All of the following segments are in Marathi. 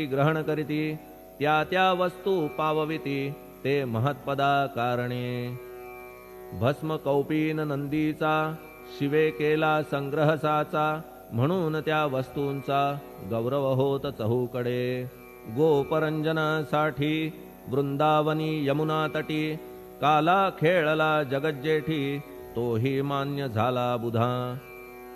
ग्रहण करीती त्या त्या वस्तू पावविती ते महत्पदा कारणे। भस्म कौपीन नंदीचा शिवे केला संग्रह साचा, म्हणून त्या वस्तूंचा गौरव होत चहूकडे। गोपरंजनासाठी वृंदावनी यमुना तटी, काला खेळला जगज्जेठी तोही मान्य झाला बुधा।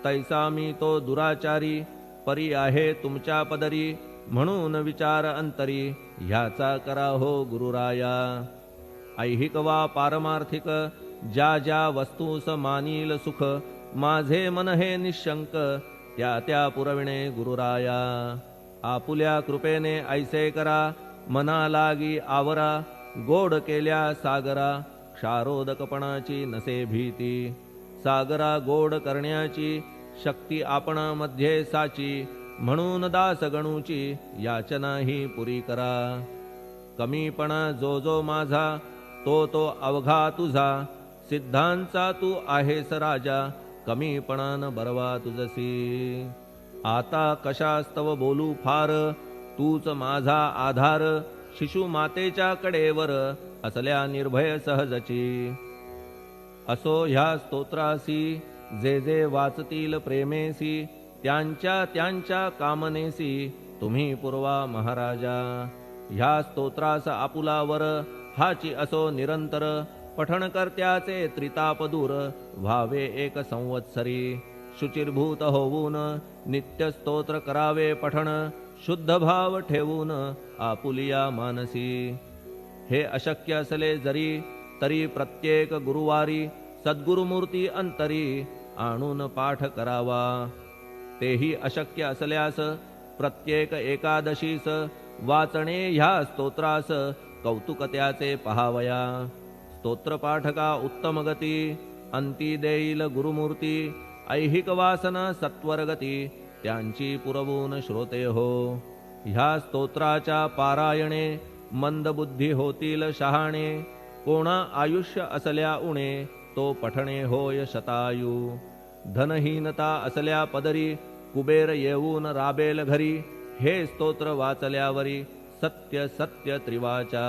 तैसा मी तो दुराचारी परी आहे तुमच्या पदरी, म्हणून विचार अंतरी ह्याचा करा हो गुरुराया। ऐहिक वा पारमार्थिक ज्या ज्या वस्तूस मानील सुख, माझे मन हे निशंक त्या त्या पुरविणे गुरुराया। आपुल्या कृपेने ऐसे करा मना लागी आवरा, गोड केल्या सागरा क्षारोदकपणाची नसे भीती। सागरा गोड करण्याची शक्ती आपणामध्ये साची, म्हणून दास गणूची याचना ही पुरी करा। कमीपणा जो जो माझा तो तो अवघा तुझा, सिद्धांचा तू आहेस राजा कमीपणान बरवा तुझसी। आता कशास्तव बोलू फार तूच माझा आधार, शिशु मातेच्या कडेवर असल्या निर्भय सहजची। असो ह्या स्तोत्रासी जे जे वाचतील प्रेमेसी, त्यांच्या त्यांच्या कामनेसी तुम्ही पुरवा महाराजा। ह्या स्तोत्रास आपुलावर हाची असो निरंतर, पठणकर्त्याचे त्रिताप दूर व्हावे एक संवत्सरी। शुचिर्भूत होऊन नित्य स्तोत्र करावे पठण, शुद्ध भाव ठेवून आपुलिया मानसी। हे अशक्य असले जरी तरी प्रत्येक गुरुवारी सद्गुरुमूर्ती अंतरी आणून पाठ करावा। तेही अशक्य असल्यास प्रत्येक एकादशीस वाचणे ह्या स्तोत्रास कौतुक त्याचे पहावया। स्तोत्रपाठका उत्तम गती अंती देईल गुरुमूर्ती, ऐहिक वासना सत्वरगती त्यांची पुरवून श्रोते हो। ह्या स्तोत्राच्या पारायणे मंदबुद्धी होतील शहाणे, कोणा आयुष्य असल्या उणे तो पठणे होय शतायू। धनहीनता असल्या पदरी कुबेर येऊन राबेल घरी, हे स्तोत्र वाचल्यावरी सत्य सत्य त्रिवाचा।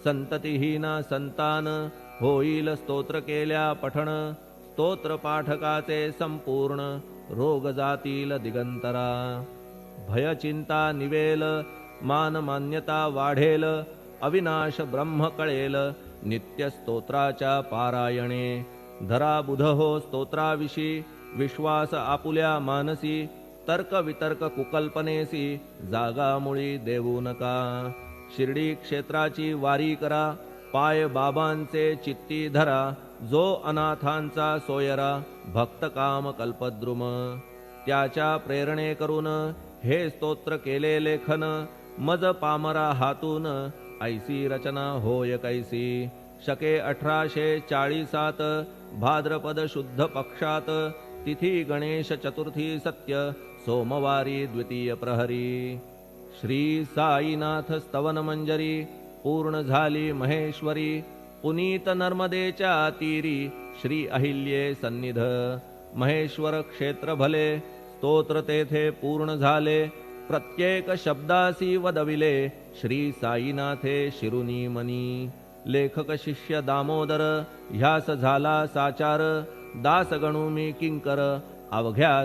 संततिहीना संतान होईल स्तोत्र केल्या पठण, स्तोत्र पाठकाचे संपूर्ण रोग जातील दिगंतरा। भय चिंता निवेल मान मान्यता वाढेल, अविनाश ब्रह्म कळेल नित्य स्तोत्राच्या पारायणे। धरा बुध हो स्तोत्राविषयी विश्वास आपुल्या मानसी, तर्क वितर्क कुकल्पनेसी जागा मुळी देऊ नका। शिर्डी क्षेत्राची वारी करा पाय बाबांचे चित्ती धरा, जो अनाथांचा सोयरा भक्त काम कल्पद्रुम। त्याच्या प्रेरणे करून हे स्तोत्र केले लेखन, मज पामरा हातून ऐसी रचना होय कैसी। शके 1840 भाद्रपद शुद्ध पक्षात, तिथी गणेश चतुर्थी सत्य सोमवारी द्वितीय प्रहरी। श्री साईनाथ स्तवन मंजरी पूर्ण झाली महेश्वरी, पुनीत नर्मदेच्या तीरी श्री अहिल्ये सन्निध। महेश्वर क्षेत्र भले स्तोत्र तेथे पूर्ण झाले, प्रत्येक शब्दासी वदविले श्री साईनाथे शिरुनी मनी। लेखक शिष्य दामोदर ह्यास झाला साचार, दास गणू मी किंकर अवघ्या